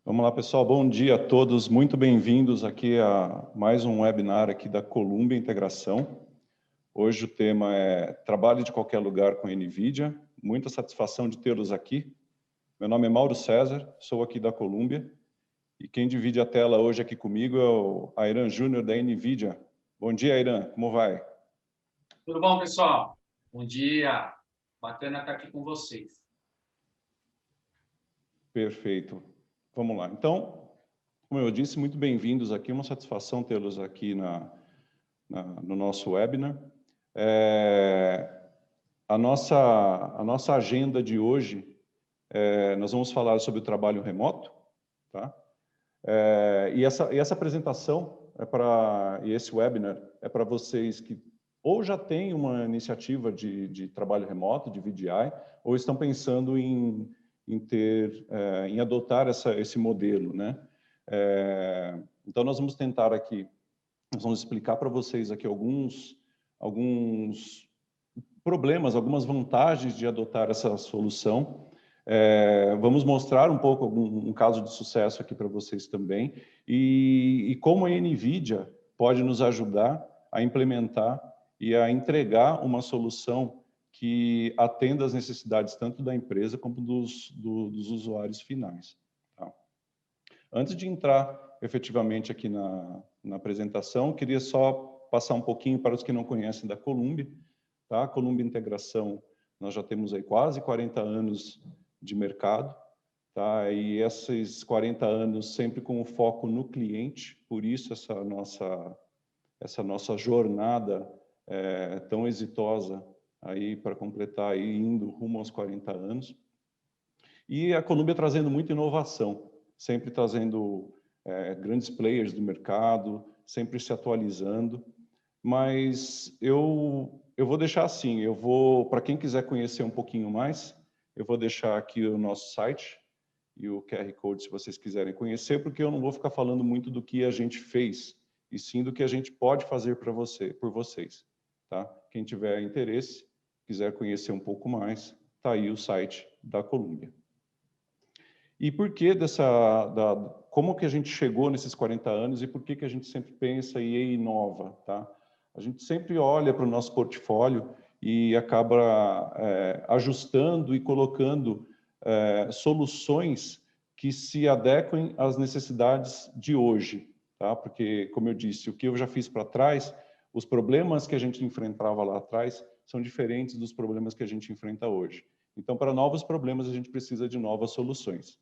Vamos lá, pessoal. Bom dia a todos. Muito bem-vindos aqui a mais um webinar aqui da Columbia Integração. Hoje o tema é Trabalhe de qualquer lugar com a NVIDIA. Muita satisfação de tê-los aqui. Meu nome é Mauro César, sou aqui da Columbia. E quem divide a tela hoje aqui comigo é o Airan Júnior da NVIDIA. Bom dia, Airan. Como vai? Tudo bom, pessoal? Bom dia. Bacana estar aqui com vocês. Perfeito. Vamos lá. Então, como eu disse, muito bem-vindos aqui. Uma satisfação tê-los aqui no nosso webinar. A nossa agenda de hoje, nós vamos falar sobre o trabalho remoto, tá? E essa apresentação e esse webinar é para vocês que ou já têm uma iniciativa de trabalho remoto, de VDI, ou estão pensando em adotar esse modelo, né? Então, nós vamos tentar aqui, nós vamos explicar para vocês aqui alguns problemas, algumas vantagens de adotar essa solução. Vamos mostrar um pouco um caso de sucesso aqui para vocês também, e como a NVIDIA pode nos ajudar a implementar e a entregar uma solução que atenda às necessidades tanto da empresa como dos usuários finais. Tá? Antes de entrar efetivamente aqui na apresentação, queria só passar um pouquinho para os que não conhecem da Columbia. Tá? A Columbia Integração, nós já temos aí quase 40 anos de mercado, tá? E esses 40 anos sempre com o foco no cliente, por isso essa nossa jornada tão exitosa aí para completar aí indo rumo aos 40 anos. E a Columbia trazendo muita inovação, sempre trazendo grandes players do mercado, sempre se atualizando. Mas eu vou deixar assim, para quem quiser conhecer um pouquinho mais, eu vou deixar aqui o nosso site e o QR Code se vocês quiserem conhecer, porque eu não vou ficar falando muito do que a gente fez, e sim do que a gente pode fazer por vocês. Tá? Quem tiver interesse, quiser conhecer um pouco mais, está aí o site da Columbia. E por que como que a gente chegou nesses 40 anos e por que a gente sempre pensa e inova, tá? A gente sempre olha para o nosso portfólio e acaba ajustando e colocando soluções que se adequem às necessidades de hoje, tá? Porque, como eu disse, o que eu já fiz para trás, os problemas que a gente enfrentava lá atrás são diferentes dos problemas que a gente enfrenta hoje. Então, para novos problemas, a gente precisa de novas soluções.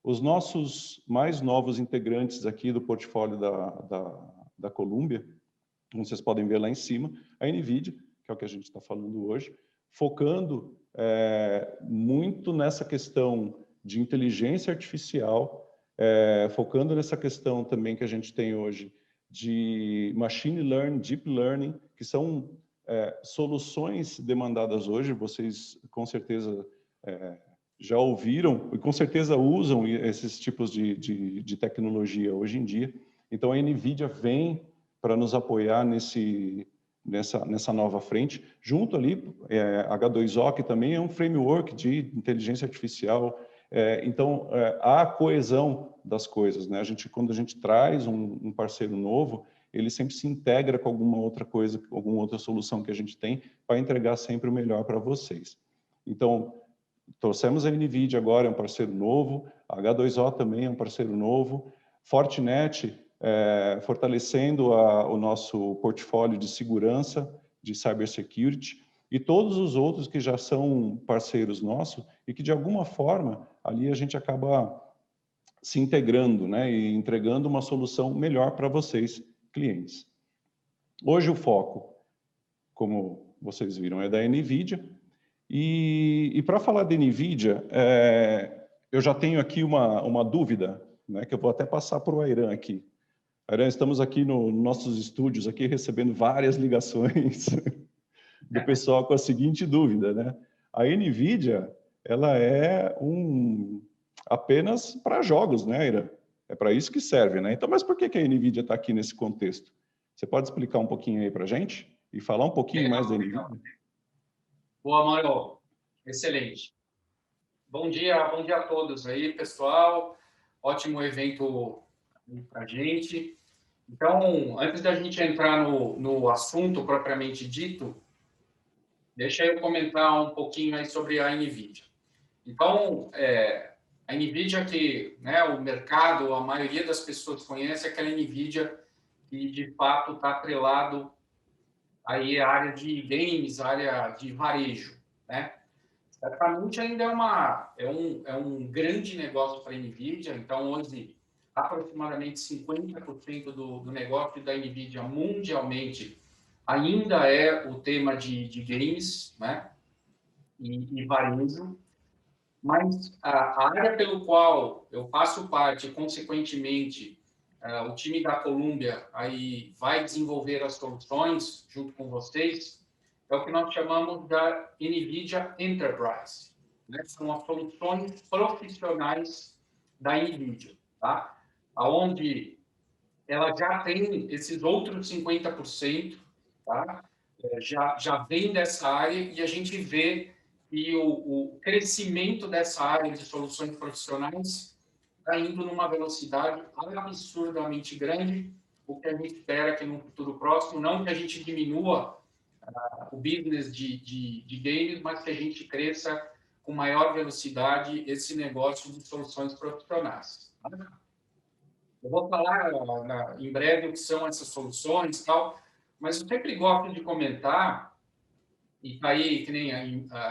Os nossos mais novos integrantes aqui do portfólio da Columbia, como vocês podem ver lá em cima, a NVIDIA, que é o que a gente está falando hoje, focando muito nessa questão de inteligência artificial, focando nessa questão também que a gente tem hoje de machine learning, deep learning, que são soluções demandadas hoje, vocês com certeza já ouviram e com certeza usam esses tipos de tecnologia hoje em dia. Então a NVIDIA vem para nos apoiar nessa nova frente. Junto ali, H2O, que também é um framework de inteligência artificial. Então, há a coesão das coisas, né? Quando a gente traz um parceiro novo, ele sempre se integra com alguma outra coisa, alguma outra solução que a gente tem, para entregar sempre o melhor para vocês. Então, trouxemos a NVIDIA agora, é um parceiro novo, a H2O também é um parceiro novo, Fortinet, fortalecendo o nosso portfólio de segurança, de cybersecurity, e todos os outros que já são parceiros nossos e que, de alguma forma, ali a gente acaba se integrando, né, e entregando uma solução melhor para vocês, clientes. Hoje o foco, como vocês viram, é da NVIDIA, e para falar da NVIDIA, eu já tenho aqui uma dúvida, né, que eu vou até passar para o Airan aqui. Airan, estamos aqui nos nossos estúdios, aqui recebendo várias ligações do pessoal com a seguinte dúvida, né? A NVIDIA, ela é apenas para jogos, né, Airan? É para isso que serve, né? Então, mas por que a NVIDIA está aqui nesse contexto? Você pode explicar um pouquinho aí para a gente? E falar um pouquinho mais da NVIDIA? Boa, Mauro. Excelente. Bom dia a todos aí, pessoal. ótimo evento para a gente. Então, antes da gente entrar no assunto propriamente dito, deixa eu comentar um pouquinho aí sobre a NVIDIA. Então, a NVIDIA que, né, o mercado, a maioria das pessoas conhece aquela NVIDIA que, de fato, está atrelado aí à área de games, à área de varejo, né? Certamente ainda é um grande negócio para a NVIDIA. Então, hoje, aproximadamente 50% do negócio da NVIDIA mundialmente ainda é o tema de games, né? E varejo. Mas a área pelo qual eu faço parte, consequentemente, o time da Columbia aí vai desenvolver as soluções junto com vocês, é o que nós chamamos da NVIDIA Enterprise, né? São as soluções profissionais da NVIDIA, tá? Onde ela já tem esses outros 50%, tá? Já vem dessa área e a gente vê que o crescimento dessa área de soluções profissionais está indo numa velocidade absurdamente grande, o que a gente espera que no futuro próximo, não que a gente diminua o business de games, mas que a gente cresça com maior velocidade esse negócio de soluções profissionais. Eu vou falar em breve o que são essas soluções e tal, mas eu sempre gosto de comentar, e tá aí, que nem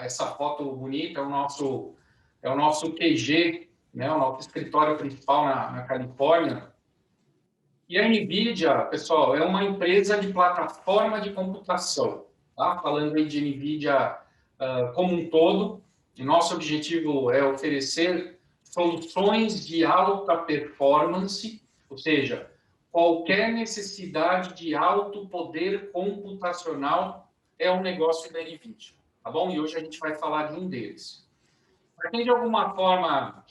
essa foto bonita, é o nosso QG, né, o nosso escritório principal na Califórnia. E a NVIDIA, pessoal, é uma empresa de plataforma de computação, tá? Falando aí de NVIDIA como um todo, e nosso objetivo é oferecer soluções de alta performance, ou seja, qualquer necessidade de alto poder computacional é um negócio da NVIDIA, tá bom? E hoje a gente vai falar de um deles. Para quem de alguma forma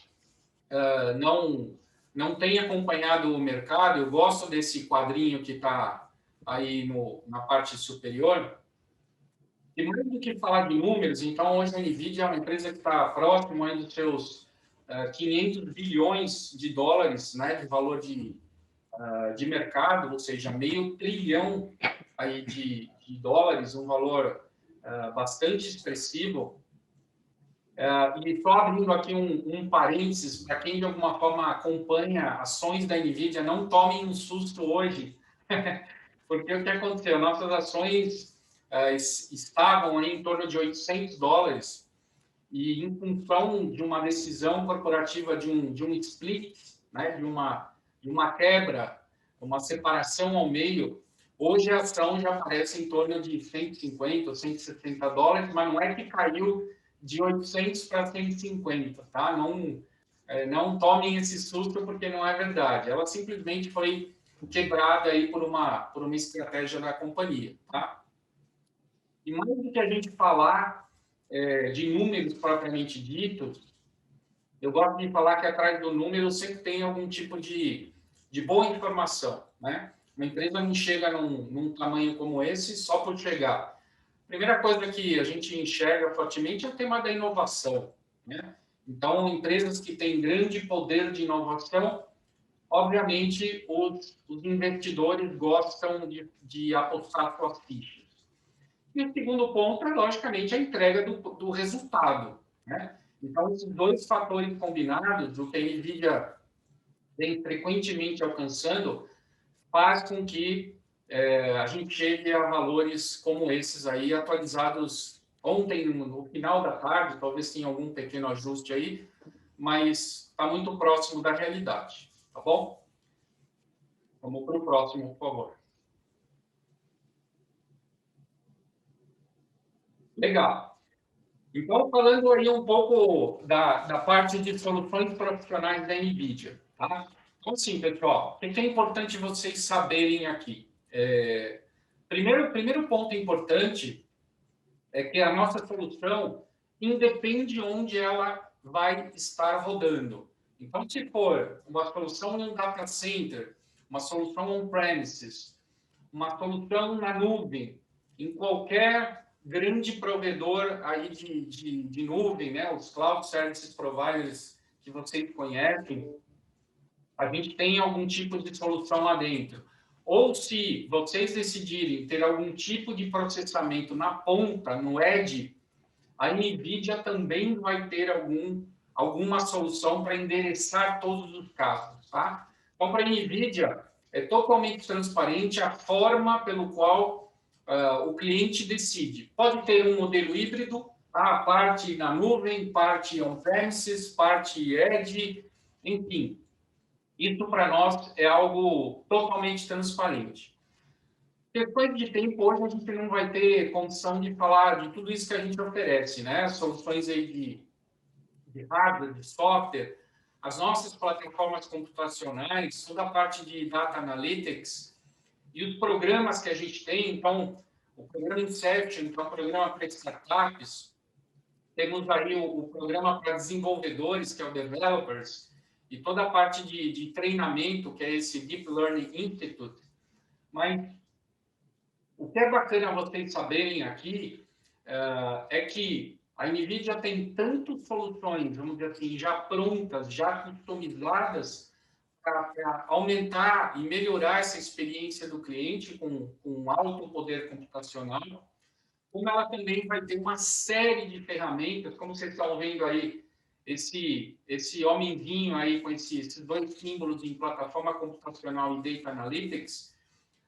não tem acompanhado o mercado, eu gosto desse quadrinho que está aí na parte superior. E mais do que falar de números, então hoje a NVIDIA é uma empresa que está próximo aí dos seus 500 bilhões de dólares, né, de valor de mercado, ou seja, meio trilhão aí de dólares, um valor bastante expressivo. E só abrindo aqui um parênteses, para quem de alguma forma acompanha ações da NVIDIA, não tomem um susto hoje, porque o que aconteceu? Nossas ações estavam aí em torno de 800 dólares e em função de uma decisão corporativa de um split, né, de uma quebra, uma separação ao meio, hoje a ação já aparece em torno de 150 ou 160 dólares, mas não é que caiu de 800 para 150, tá? Não tomem esse susto porque não é verdade. Ela simplesmente foi quebrada aí por uma estratégia da companhia, tá? E mais do que a gente falar de números propriamente ditos, eu gosto de falar que atrás do número sempre tem algum tipo de boa informação, né? Uma empresa não chega num tamanho como esse só por chegar. Primeira coisa que a gente enxerga fortemente é o tema da inovação, né? Então, empresas que têm grande poder de inovação, obviamente, os investidores gostam de apostar suas fichas. E o segundo ponto é, logicamente, a entrega do resultado, né? Então, esses dois fatores combinados, o que a NVIDIA vem frequentemente alcançando, faz com que a gente chegue a valores como esses aí, atualizados ontem, no final da tarde, talvez tenha algum pequeno ajuste aí, mas está muito próximo da realidade, tá bom? Vamos para o próximo, por favor. Legal. Então, falando aí um pouco da parte de soluções profissionais da NVIDIA, tá? Então, assim, pessoal, o que é importante vocês saberem aqui? Primeiro ponto importante é que a nossa solução independe de onde ela vai estar rodando. Então, se for uma solução em um data center, uma solução on-premises, uma solução na nuvem, em qualquer grande provedor aí de nuvem, né? Os cloud services providers que vocês conhecem, a gente tem algum tipo de solução lá dentro. Ou se vocês decidirem ter algum tipo de processamento na ponta, no edge, a NVIDIA também vai ter alguma solução para endereçar todos os casos, tá? Então, para a NVIDIA, é totalmente transparente a forma pelo qual o cliente decide. Pode ter um modelo híbrido, parte na nuvem, parte on-premises, parte edge, enfim. Isso, para nós, é algo totalmente transparente. Depois de tempo, hoje a gente não vai ter condição de falar de tudo isso que a gente oferece, né? Soluções aí de hardware, de software, as nossas plataformas computacionais, toda a parte de data analytics e os programas que a gente tem. Então, o programa Inception, que é um programa para startups, temos aí o programa para desenvolvedores, que é o Developers, e toda a parte de treinamento, que é esse Deep Learning Institute. Mas o que é bacana vocês saberem aqui é que a NVIDIA tem tantas soluções, vamos dizer assim, já prontas, já customizadas, para aumentar e melhorar essa experiência do cliente com alto poder computacional, como ela também vai ter uma série de ferramentas, como vocês estão vendo aí, esse homenzinho aí com esses dois símbolos em plataforma computacional e Data Analytics.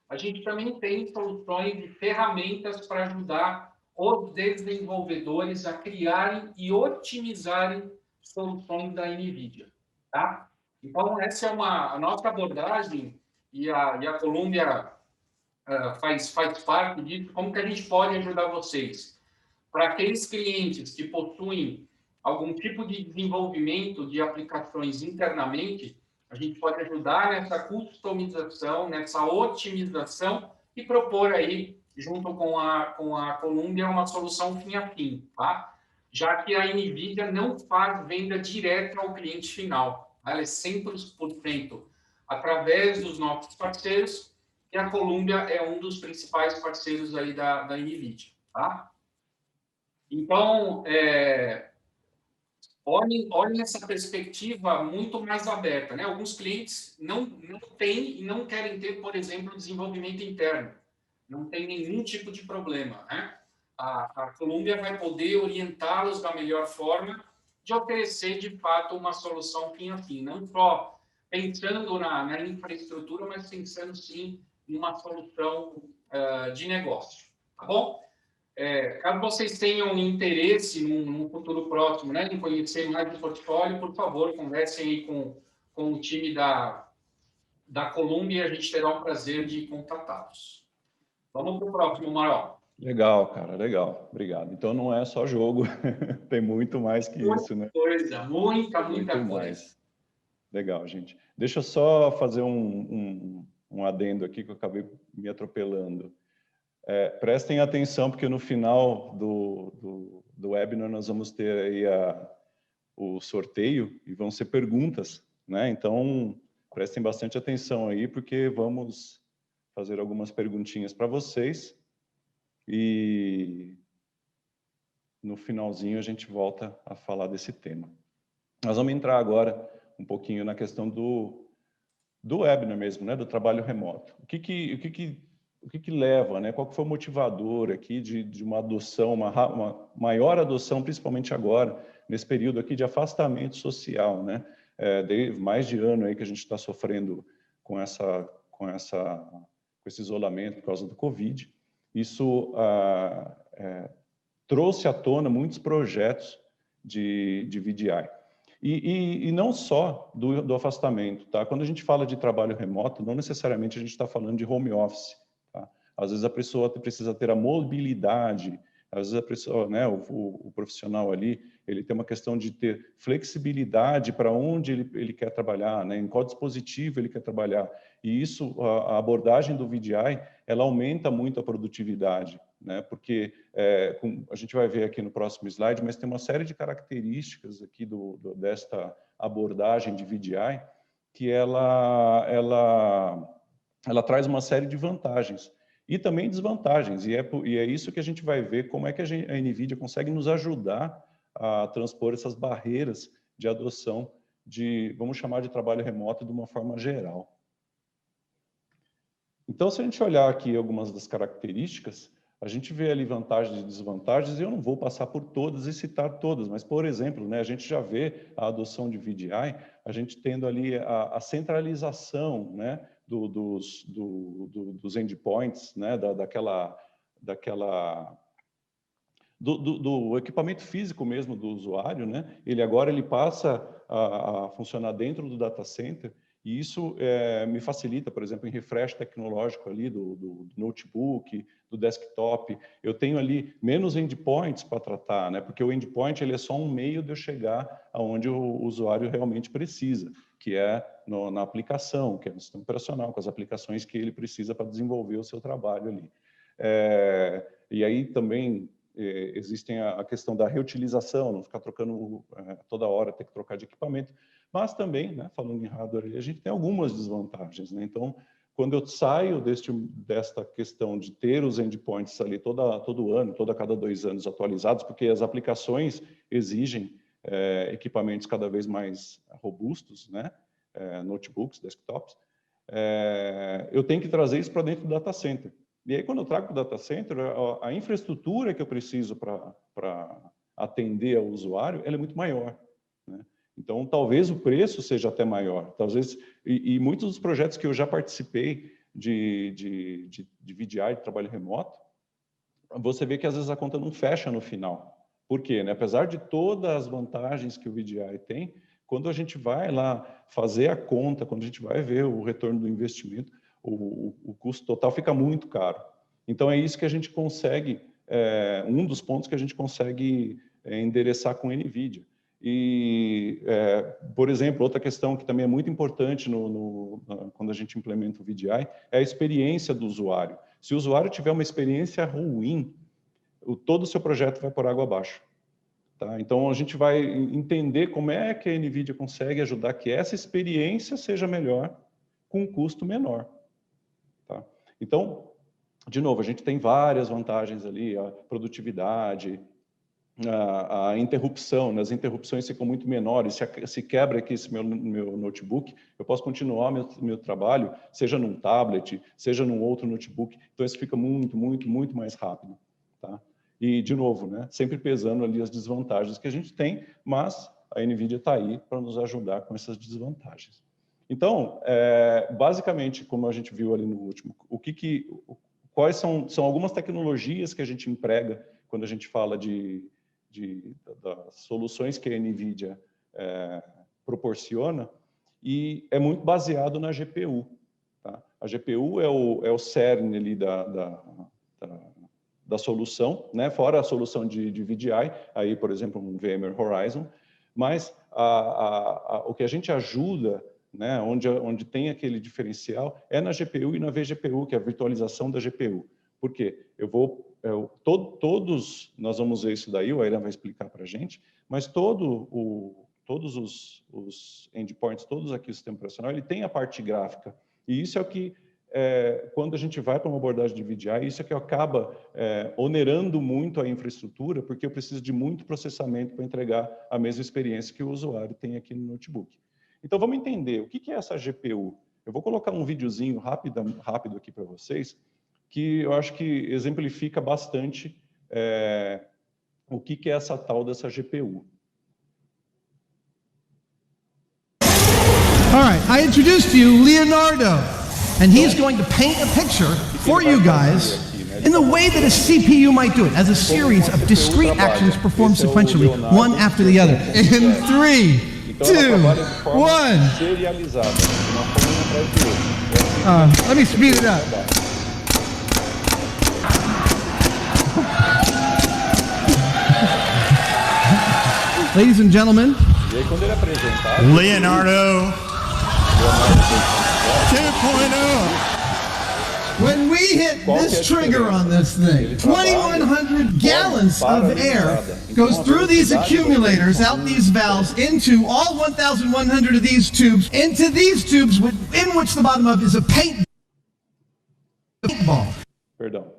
A gente também tem soluções e ferramentas para ajudar os desenvolvedores a criarem e otimizarem soluções da NVIDIA. Tá? Então, essa é a nossa abordagem, e a Columbia faz parte disso. Como que a gente pode ajudar vocês? Para aqueles clientes que possuem algum tipo de desenvolvimento de aplicações internamente, a gente pode ajudar nessa customização, nessa otimização e propor aí, junto com a Columbia, uma solução fim a fim, tá? Já que a NVIDIA não faz venda direta ao cliente final. Ela é 100% através dos nossos parceiros, e a Columbia é um dos principais parceiros aí da NVIDIA, tá? Então, olhem essa perspectiva muito mais aberta, né? Alguns clientes não têm e não querem ter, por exemplo, desenvolvimento interno. Não tem nenhum tipo de problema, né? A Columbia vai poder orientá-los da melhor forma de oferecer, de fato, uma solução fim a fim. Não só pensando na infraestrutura, mas pensando, sim, em uma solução de negócio. Tá bom? Caso vocês tenham interesse num futuro próximo, né, em conhecer mais do portfólio, por favor, conversem aí com o time da Columbia e a gente terá o prazer de contatá-los. Vamos para o próximo, Marol. Legal, cara, legal. Obrigado. Então não é só jogo, tem muito mais que isso, né? Muita Muito coisa. mais. Legal, gente. Deixa eu só fazer um adendo aqui que eu acabei me atropelando. Prestem atenção, porque no final do webinar nós vamos ter aí o sorteio e vão ser perguntas, né? Então, prestem bastante atenção aí, porque vamos fazer algumas perguntinhas para vocês e no finalzinho a gente volta a falar desse tema. Nós vamos entrar agora um pouquinho na questão do webinar mesmo, né? Do trabalho remoto. O que leva, né? Qual que foi o motivador aqui de uma adoção, uma maior adoção, principalmente agora, nesse período aqui de afastamento social, né? Mais de ano aí que a gente está sofrendo com esse isolamento por causa do Covid. Isso trouxe à tona muitos projetos de VDI. E não só do afastamento, tá? Quando a gente fala de trabalho remoto, não necessariamente a gente está falando de home office. Às vezes a pessoa precisa ter a mobilidade, às vezes a pessoa, né, o profissional ali, ele tem uma questão de ter flexibilidade para onde ele quer trabalhar, né, em qual dispositivo ele quer trabalhar. E isso, a abordagem do VDI, ela aumenta muito a produtividade, né, porque a gente vai ver aqui no próximo slide, mas tem uma série de características aqui desta abordagem de VDI que ela traz uma série de vantagens e também desvantagens, e é isso que a gente vai ver, como é que a NVIDIA consegue nos ajudar a transpor essas barreiras de adoção vamos chamar de trabalho remoto de uma forma geral. Então, se a gente olhar aqui algumas das características, a gente vê ali vantagens e desvantagens, e eu não vou passar por todas e citar todas, mas, por exemplo, né, a gente já vê a adoção de VDI, a gente tendo ali a centralização, né, dos endpoints, né, do equipamento físico mesmo do usuário, né? Agora ele passa a funcionar dentro do data center, e isso me facilita, por exemplo, em refresh tecnológico ali do notebook, do desktop. Eu tenho ali menos endpoints para tratar, né? Porque o endpoint ele é só um meio de eu chegar aonde o usuário realmente precisa, que é na aplicação, que é no sistema operacional, com as aplicações que ele precisa para desenvolver o seu trabalho ali. E aí também existem a questão da reutilização, não ficar trocando toda hora, ter que trocar de equipamento, mas também, né, falando em hardware, a gente tem algumas desvantagens, né? Então, quando eu saio desta questão de ter os endpoints ali todo ano, a cada 2 anos atualizados, porque as aplicações exigem equipamentos cada vez mais robustos, né? Notebooks, desktops, eu tenho que trazer isso para dentro do data center. E aí, quando eu trago para o data center, a infraestrutura que eu preciso para atender ao usuário, ela é muito maior, né? Então, talvez o preço seja até maior. Talvez, e muitos dos projetos que eu já participei de VDI, de trabalho remoto, você vê que às vezes a conta não fecha no final. Por quê, né? Apesar de todas as vantagens que o VDI tem, quando a gente vai lá fazer a conta, quando a gente vai ver o retorno do investimento, o custo total fica muito caro. Então, é isso que a gente consegue, um dos pontos que a gente consegue endereçar com a NVIDIA. E, por exemplo, outra questão que também é muito importante quando a gente implementa o VDI é a experiência do usuário. Se o usuário tiver uma experiência ruim, todo o seu projeto vai por água abaixo. Tá? Então, a gente vai entender como é que a NVIDIA consegue ajudar que essa experiência seja melhor com um custo menor. Tá? Então, de novo, a gente tem várias vantagens ali, a produtividade, a interrupção, né? As interrupções ficam muito menores, se quebra aqui esse meu notebook, eu posso continuar meu trabalho, seja num tablet, seja num outro notebook, então isso fica muito, muito, muito mais rápido. Tá? E, de novo, né? Sempre pesando ali as desvantagens que a gente tem, mas a NVIDIA está aí para nos ajudar com essas desvantagens. Então, basicamente, como a gente viu ali no último, quais são algumas tecnologias que a gente emprega quando a gente fala das soluções que a NVIDIA proporciona, e é muito baseado na GPU. Tá? A GPU é o cerne ali da solução, né? Fora a solução de VDI, aí, por exemplo, um VMware Horizon, mas o que a gente ajuda, né, onde tem aquele diferencial, é na GPU e na vGPU, que é a virtualização da GPU. Por quê? Todos, nós vamos ver isso daí, o Airan vai explicar para a gente, mas todos os endpoints, todos aqui o sistema operacional, ele tem a parte gráfica. E isso é o que, quando a gente vai para uma abordagem de VDI, isso é que acaba onerando muito a infraestrutura, porque eu preciso de muito processamento para entregar a mesma experiência que o usuário tem aqui no notebook. Então, vamos entender o que é essa GPU. Eu vou colocar um videozinho rápido aqui para vocês, que eu acho que exemplifica bastante o que é essa tal dessa GPU. All right, I introduced to you Leonardo, and he's going to paint a picture for you guys in the way that a CPU might do it, as a series of discrete actions performed sequentially, one after the other. In 3, 2, 1. Let me speed it up. Ladies and gentlemen, Leonardo 2.0. when we hit this trigger on this thing, 2,100 gallons of air goes through these accumulators, out these valves, into all 1,100 of these tubes, into these tubes in which the bottom of is a paintball. Perdão.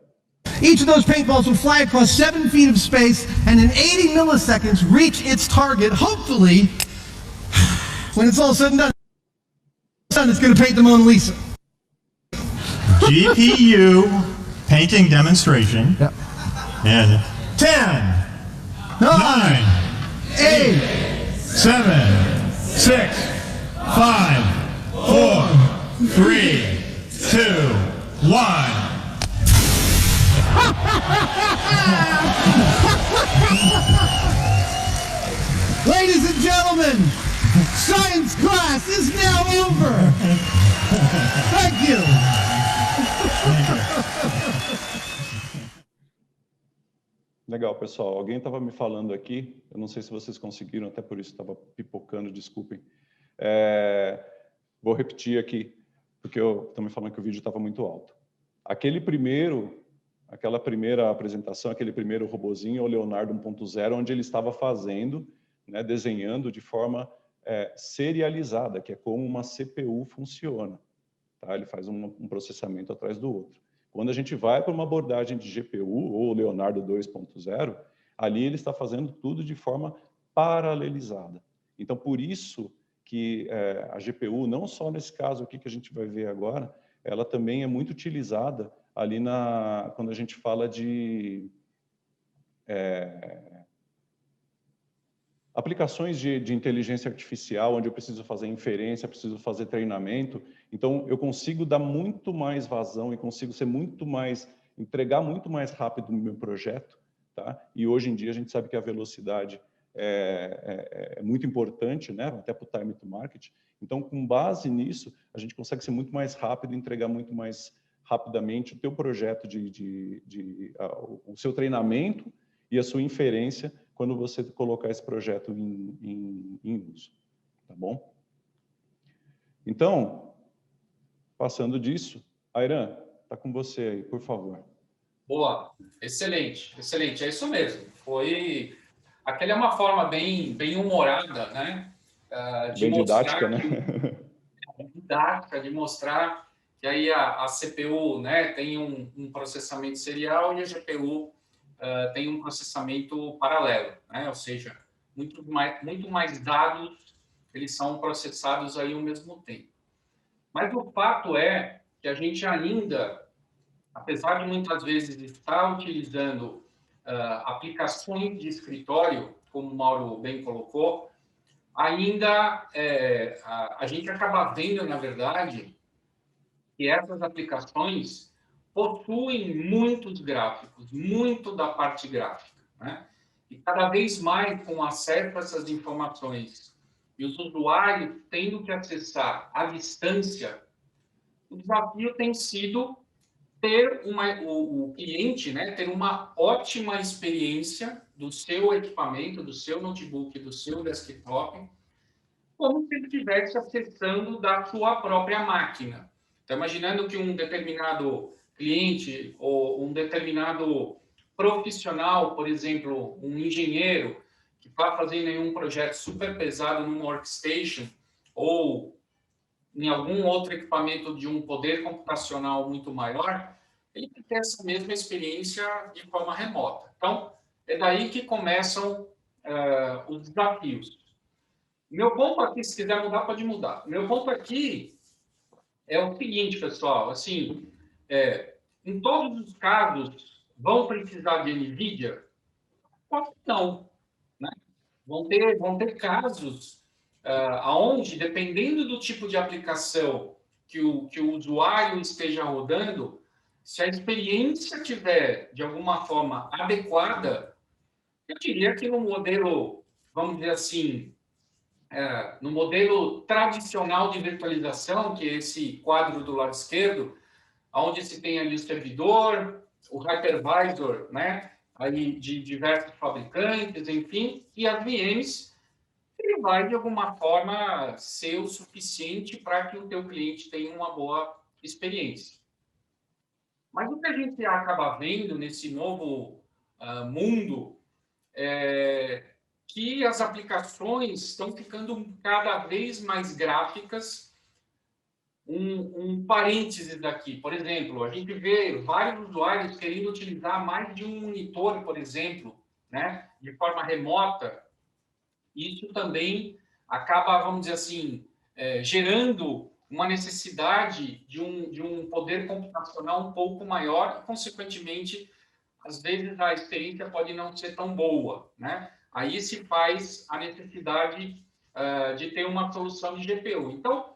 Each of those paintballs will fly across 7 feet of space and in 80 milliseconds reach its target, hopefully when it's all said and done, it's going to paint the Mona Lisa. GPU painting demonstration. Yep. And 10, 9, 8, 7, 6, 5, 4, 3, 2, 1. Ladies and gentlemen, science class is now over. Thank you. Legal, pessoal. Alguém estava me falando aqui, eu não sei se vocês conseguiram, até por isso estava pipocando, desculpem. Vou repetir aqui, porque estão me falando que o vídeo estava muito alto. Aquela primeira apresentação, aquele primeiro robozinho, o Leonardo 1.0, onde ele estava fazendo, né, desenhando de forma serializada, que é como uma CPU funciona. Tá? Ele faz um processamento atrás do outro. Quando a gente vai para uma abordagem de GPU, ou Leonardo 2.0, ali ele está fazendo tudo de forma paralelizada. Então, por isso que a GPU, não só nesse caso aqui que a gente vai ver agora, ela também é muito utilizada ali quando a gente fala de aplicações de inteligência artificial, onde eu preciso fazer inferência, preciso fazer treinamento. Então, eu consigo dar muito mais vazão e consigo entregar muito mais rápido o meu projeto. Tá? E hoje em dia a gente sabe que a velocidade é muito importante, né? Até para o time to market. Então, com base nisso, a gente consegue ser muito mais rápido e entregar muito mais rapidamente o teu projeto, o seu treinamento e a sua inferência quando você colocar esse projeto em uso. Tá bom? Então, passando disso, Ayran, está com você aí, por favor. Boa, excelente, excelente, é isso mesmo. Aquela é uma forma bem humorada, né? Bem didática, né? Didática, de mostrar que aí a CPU, né, tem um processamento serial e a GPU tem um processamento paralelo, né? Ou seja, muito mais dados, eles são processados aí ao mesmo tempo. Mas o fato é que a gente ainda, apesar de muitas vezes estar utilizando aplicações de escritório, como o Mauro bem colocou, ainda a gente acaba vendo, na verdade, que essas aplicações possuem muitos gráficos, muito da parte gráfica, né? E cada vez mais, com acesso a essas informações e os usuários tendo que acessar à distância, o desafio tem sido ter o cliente, né, ter uma ótima experiência do seu equipamento, do seu notebook, do seu desktop, como se ele estivesse acessando da sua própria máquina. Então, imaginando que um determinado cliente ou um determinado profissional, por exemplo, um engenheiro que está fazendo um projeto super pesado num workstation ou em algum outro equipamento de um poder computacional muito maior, ele tem que ter essa mesma experiência de forma remota. Então, é daí que começam os desafios. Meu ponto aqui, se quiser mudar, pode mudar. Meu ponto aqui é o seguinte, pessoal, assim, em todos os casos, vão precisar de NVIDIA? Pode não, né? Vão ter casos onde, dependendo do tipo de aplicação que o usuário esteja rodando, se a experiência tiver, de alguma forma, adequada, eu diria que no modelo, vamos dizer assim, no modelo tradicional de virtualização, que é esse quadro do lado esquerdo, onde se tem ali o servidor, o hypervisor, né, aí de diversos fabricantes, enfim, e as VMs, ele vai, de alguma forma, ser o suficiente para que o teu cliente tenha uma boa experiência. Mas o que a gente acaba vendo nesse novo mundo é que as aplicações estão ficando cada vez mais gráficas. Um parênteses daqui, por exemplo, a gente vê vários usuários querendo utilizar mais de um monitor, por exemplo, né, de forma remota. Isso também acaba, vamos dizer assim, gerando uma necessidade de um poder computacional um pouco maior e, consequentemente, às vezes a experiência pode não ser tão boa, né? Aí se faz a necessidade de ter uma solução de GPU. Então,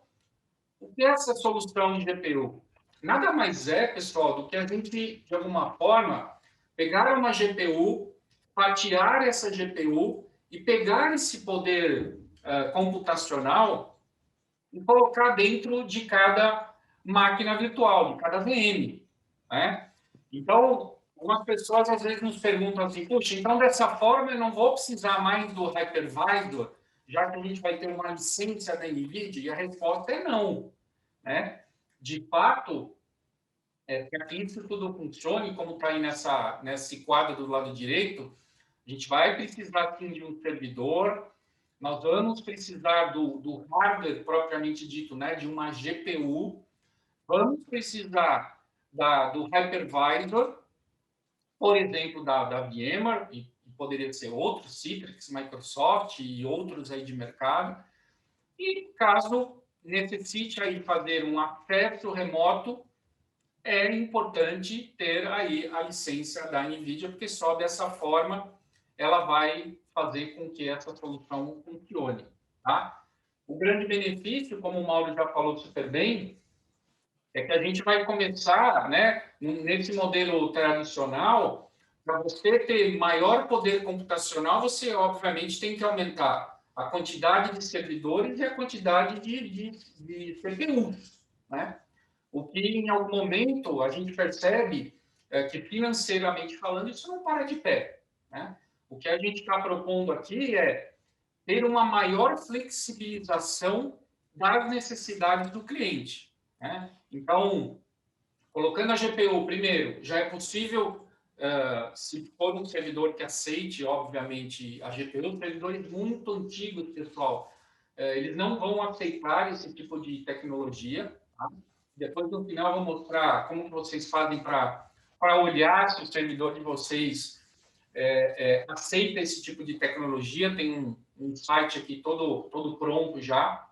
o que é essa solução de GPU? Nada mais é, pessoal, do que a gente, de alguma forma, pegar uma GPU, fatiar essa GPU e pegar esse poder computacional e colocar dentro de cada máquina virtual, de cada VM, né? Então, algumas pessoas às vezes nos perguntam assim, puxa, então dessa forma eu não vou precisar mais do hypervisor, já que a gente vai ter uma licença da NVIDIA? E a resposta é não, né? De fato, para que isso tudo funcione, como está aí nesse quadro do lado direito, a gente vai precisar sim de um servidor, nós vamos precisar do hardware propriamente dito, né, de uma GPU, vamos precisar do hypervisor, por exemplo, da VMware, e poderia ser outros, Citrix, Microsoft e outros aí de mercado. E caso necessite aí fazer um acesso remoto, é importante ter aí a licença da NVIDIA, porque só dessa forma ela vai fazer com que essa solução funcione, tá? O grande benefício, como o Mauro já falou super bem, é que a gente vai começar, né, nesse modelo tradicional, para você ter maior poder computacional, você, obviamente, tem que aumentar a quantidade de servidores e a quantidade de CPUs, né? O que, em algum momento, a gente percebe que, financeiramente falando, isso não para de pé, né? O que a gente está propondo aqui é ter uma maior flexibilização das necessidades do cliente, né? Então, colocando a GPU primeiro, já é possível, se for um servidor que aceite, obviamente, a GPU, servidores muito antigos, pessoal, eles não vão aceitar esse tipo de tecnologia, tá? Depois, no final, eu vou mostrar como vocês fazem para olhar se o servidor de vocês aceita esse tipo de tecnologia. Tem um site aqui todo pronto já.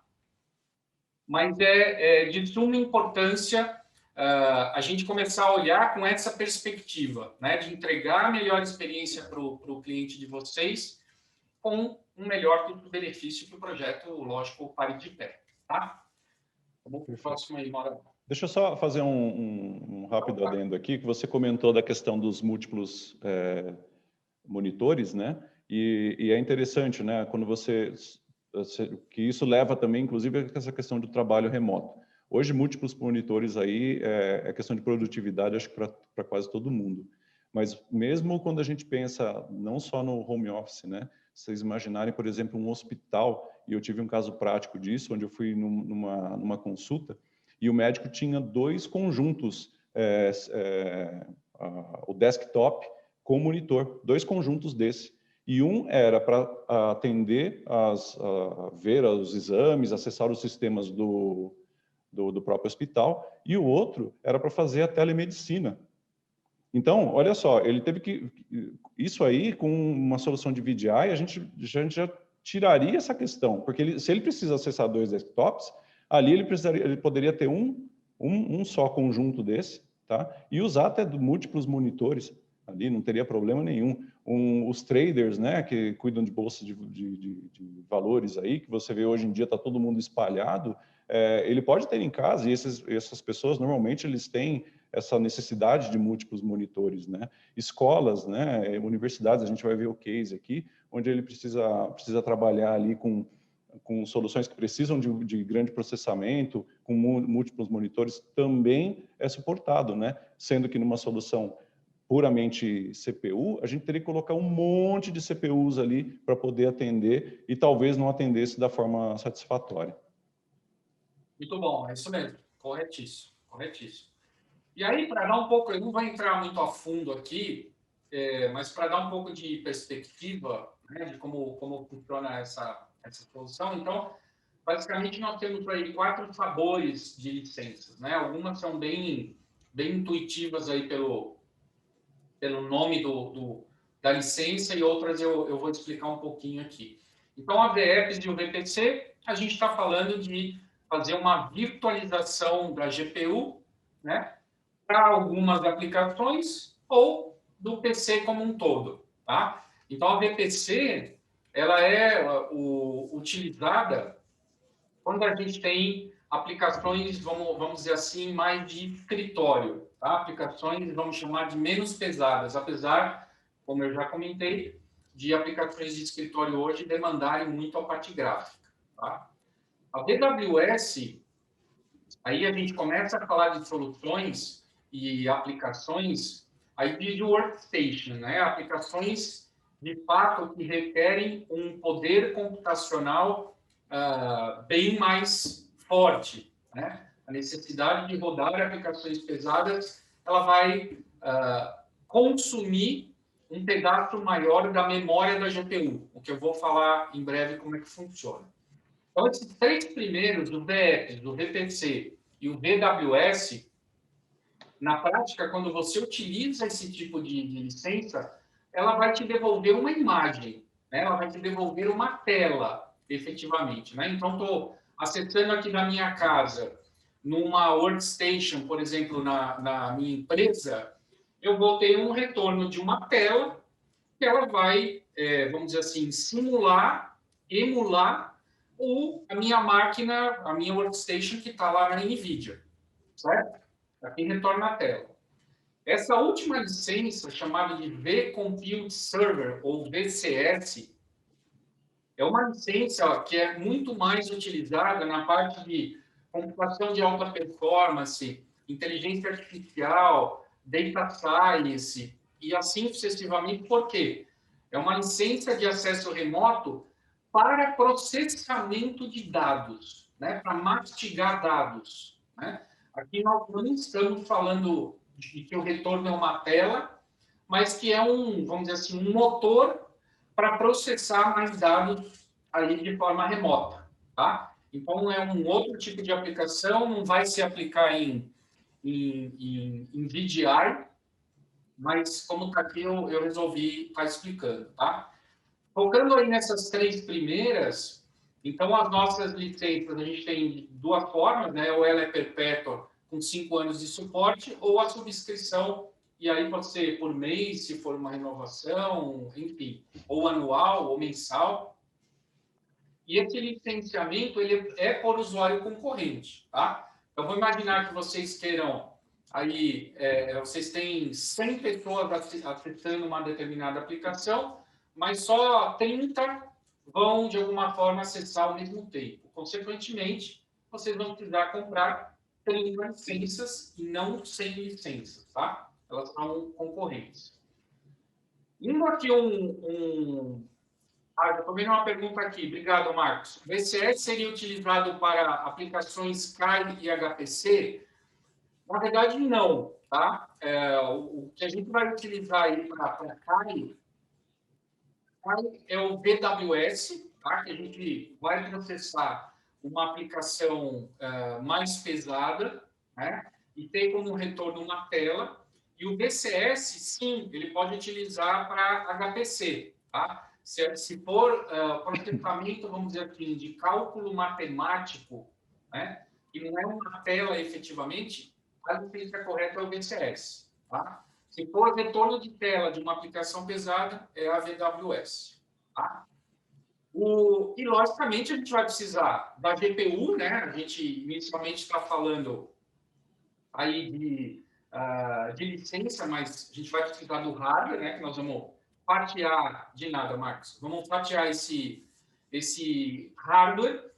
Mas é de suma importância a gente começar a olhar com essa perspectiva, né, de entregar a melhor experiência para o cliente de vocês com um melhor custo-benefício que o projeto, lógico, pare de pé. Tá? Vamos para o próximo aí, Mauro. Deixa eu só fazer um rápido adendo aqui, que você comentou da questão dos múltiplos monitores, né? E é interessante, né? Quando que isso leva também, inclusive, a essa questão do trabalho remoto. Hoje, múltiplos monitores aí é questão de produtividade, acho que para quase todo mundo. Mas mesmo quando a gente pensa não só no home office, né? Vocês imaginarem, por exemplo, um hospital, e eu tive um caso prático disso, onde eu fui numa consulta, e o médico tinha dois conjuntos, o desktop com o monitor, dois conjuntos desse. E um era para atender, ver os exames, acessar os sistemas do próprio hospital, e o outro era para fazer a telemedicina. Então, olha só, ele teve que... Isso aí, com uma solução de VDI, a gente já tiraria essa questão, porque se ele precisa acessar dois desktops, ali ele poderia ter um só conjunto desse, tá? E usar até múltiplos monitores ali, não teria problema nenhum. Os traders, né, que cuidam de bolsa de valores aí, que você vê hoje em dia está todo mundo espalhado, ele pode ter em casa, e essas pessoas, normalmente, eles têm essa necessidade de múltiplos monitores, né? Escolas, né, universidades, a gente vai ver o case aqui, onde ele precisa trabalhar ali com soluções que precisam de grande processamento, com múltiplos monitores, também é suportado, né? Sendo que numa solução puramente CPU, a gente teria que colocar um monte de CPUs ali para poder atender e talvez não atendesse da forma satisfatória. Muito bom, é isso mesmo, corretíssimo, corretíssimo. E aí, para dar um pouco, eu não vou entrar muito a fundo aqui, mas para dar um pouco de perspectiva, né, de como funciona essa solução, então, basicamente, nós temos aí 4 sabores de licenças, né? Algumas são bem intuitivas aí pelo nome da licença, e outras eu vou explicar um pouquinho aqui. Então, a VEPS e o VPC, a gente está falando de fazer uma virtualização da GPU, né, para algumas aplicações ou do PC como um todo, tá? Então, a VPC, ela é utilizada quando a gente tem aplicações, vamos dizer assim, mais de escritório, tá? Aplicações, vamos chamar de menos pesadas, apesar, como eu já comentei, de aplicações de escritório hoje demandarem muito a parte gráfica, tá? A AWS, aí a gente começa a falar de soluções e aplicações aí de workstation, né? Aplicações de fato que requerem um poder computacional bem mais forte, né? A necessidade de rodar aplicações pesadas, ela vai consumir um pedaço maior da memória da GPU, o que eu vou falar em breve como é que funciona. Então, esses três primeiros, o VEPS, o VPC e o VWS, na prática, quando você utiliza esse tipo de licença, ela vai te devolver uma imagem, né? Ela vai te devolver uma tela, efetivamente, né? Então, estou acessando aqui na minha casa, numa workstation, por exemplo, na minha empresa, eu vou ter um retorno de uma tela que ela vai, vamos dizer assim, simular, emular a minha máquina, a minha workstation que está lá na NVIDIA, certo? Aqui retorna a tela. Essa última licença, chamada de vCompute Server, ou VCS, é uma licença que é muito mais utilizada na parte de computação de alta performance, inteligência artificial, data science, e assim sucessivamente. Por quê? É uma licença de acesso remoto para processamento de dados, né? Para mastigar dados, né? Aqui nós não estamos falando de que o retorno é uma tela, mas que é vamos dizer assim, um motor para processar mais dados ali de forma remota, tá? Então, é um outro tipo de aplicação, não vai se aplicar em VDI, mas como está aqui, eu resolvi estar explicando, tá? Focando aí nessas três primeiras, então, as nossas licenças, a gente tem duas formas, né? Ou ela é perpétua, com 5 anos de suporte, ou a subscrição, e aí pode ser por mês, se for uma renovação, enfim, ou anual, ou mensal. E esse licenciamento, ele é por usuário concorrente, tá? Então, vou imaginar que vocês queiram, aí, vocês têm 100 pessoas acessando uma determinada aplicação, mas só 30 vão, de alguma forma, acessar ao mesmo tempo. Consequentemente, vocês vão precisar comprar 30 licenças e não 100 licenças, tá? Elas são concorrentes. Indo aqui eu estou vendo uma pergunta aqui. Obrigado, Marcos. O VCS seria utilizado para aplicações CAI e HPC? Na verdade, não, tá? O que a gente vai utilizar aí para CAI é o VWS, tá? Que a gente vai processar uma aplicação mais pesada, né? E ter como retorno uma tela. E o VCS, sim, ele pode utilizar para HPC, tá? Se for processamento, vamos dizer assim, de cálculo matemático, né? Que não é uma tela efetivamente, a licença correta é o VCS, tá? Se for retorno de tela de uma aplicação pesada, é a VWS. Tá? E, logicamente, a gente vai precisar da GPU, né? A gente inicialmente está falando aí de licença, mas a gente vai precisar do hardware, né? Que nós vamos fatiar, de nada, Marcos. Vamos fatiar esse hardware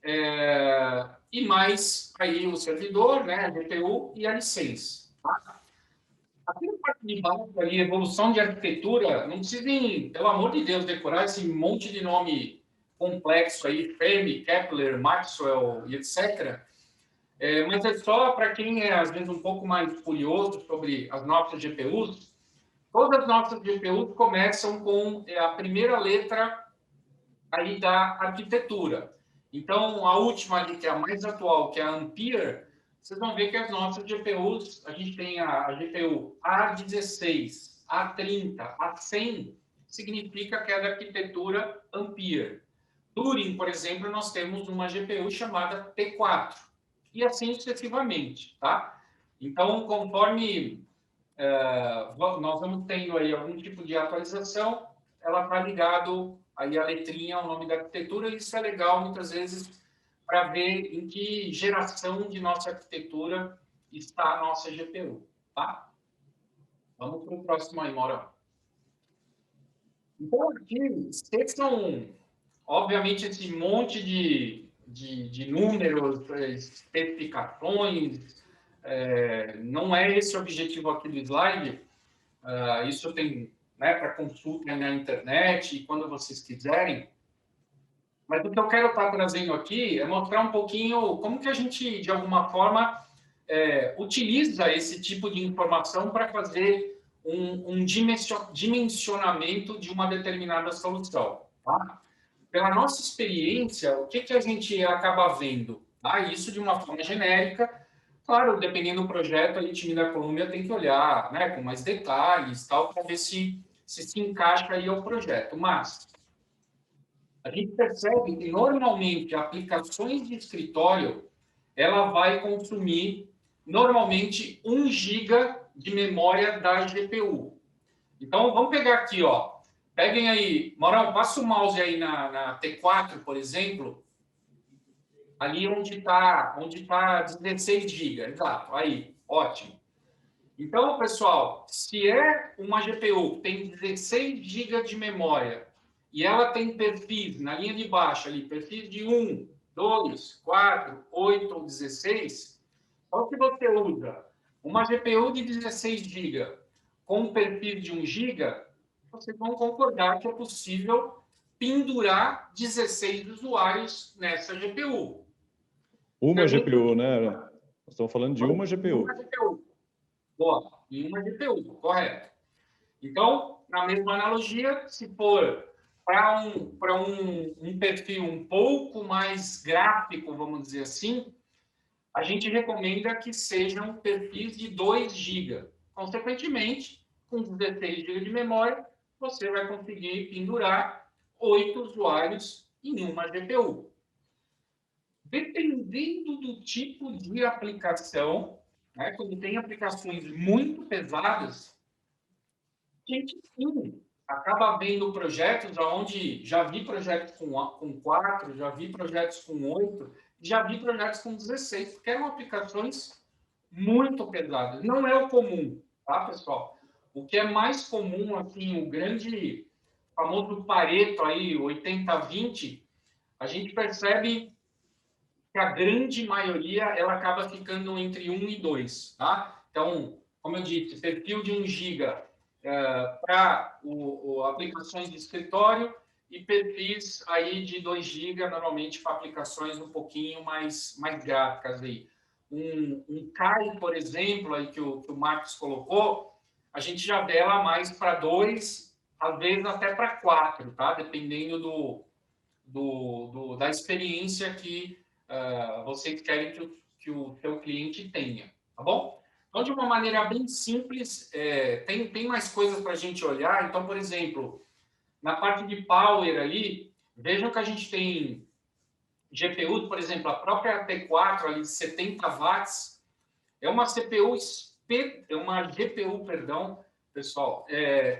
e mais aí o servidor, né? A GPU e a licença. Tá? Aqui na parte de baixo ali, evolução de arquitetura, não precisem, pelo amor de Deus, decorar esse monte de nome complexo aí, Fermi, Kepler, Maxwell e etc. Mas é só para quem é, às vezes, um pouco mais curioso sobre as nossas GPUs. Todas as nossas GPUs começam com a primeira letra aí da arquitetura. Então, a última ali, que é a mais atual, que é a Ampere, vocês vão ver que as nossas GPUs, a gente tem a GPU A16, A30, A100, significa que é da arquitetura Ampere. Turing, por exemplo, nós temos uma GPU chamada T4, e assim sucessivamente, tá? Então, conforme nós vamos tendo aí algum tipo de atualização, ela está ligado aí a letrinha, o nome da arquitetura, e isso é legal, muitas vezes, para ver em que geração de nossa arquitetura está a nossa GPU, tá? Vamos para o próximo aí, Maurão. Então, aqui, são, obviamente, esse monte de números, especificações, não é esse o objetivo aqui do slide, isso tem, né, para consulta na internet, e quando vocês quiserem, mas o que eu quero estar trazendo aqui é mostrar um pouquinho como que a gente, de alguma forma, utiliza esse tipo de informação para fazer um dimensionamento de uma determinada solução. Tá? Pela nossa experiência, o que a gente acaba vendo? Tá? Isso de uma forma genérica. Claro, dependendo do projeto, a time da Columbia tem que olhar, né, com mais detalhes, tal, para ver se encaixa aí ao projeto. Mas a gente percebe que, normalmente, aplicações de escritório, ela vai consumir, normalmente, 1 GB de memória da GPU. Então, vamos pegar aqui, ó. Peguem aí, Maurão, passa o mouse aí na T4, por exemplo, ali onde tá 16 GB, exato, aí, ótimo. Então, pessoal, se é uma GPU que tem 16 GB de memória e ela tem perfis na linha de baixo ali, perfis de 1, 2, 4, 8 ou 16, qual que você usa? Uma GPU de 16 GB com um perfil de 1 GB, vocês vão concordar que é possível pendurar 16 usuários nessa GPU. Uma GPU, né? Nós estamos falando de uma GPU. Uma GPU. Boa, em uma GPU, correto. Então, na mesma analogia, se for para um perfil um pouco mais gráfico, vamos dizer assim, a gente recomenda que sejam perfis de 2 GB. Consequentemente, com 16 GB de memória, você vai conseguir pendurar 8 usuários em uma GPU. Dependendo do tipo de aplicação, né, quando tem aplicações muito pesadas, a gente sim acaba vendo projetos onde já vi projetos com 4, já vi projetos com 8, já vi projetos com 16, porque eram aplicações muito pesadas. Não é o comum, tá, pessoal? O que é mais comum, assim, o grande famoso Pareto aí, 80-20, a gente percebe que a grande maioria ela acaba ficando entre 1 e 2, tá? Então, como eu disse, perfil de 1 GB para aplicações de escritório e perfis aí de 2 GB, normalmente para aplicações um pouquinho mais gráficas aí. Um CAI, por exemplo, aí que o Marcos colocou, a gente já vela mais para 2, às vezes até para 4, tá? Dependendo da experiência que vocês querem que o seu cliente tenha, tá bom? Então, de uma maneira bem simples, tem mais coisas para a gente olhar. Então, por exemplo, na parte de power ali, vejam que a gente tem GPU, por exemplo, a própria T4 ali de 70 watts, é uma GPU, perdão, pessoal,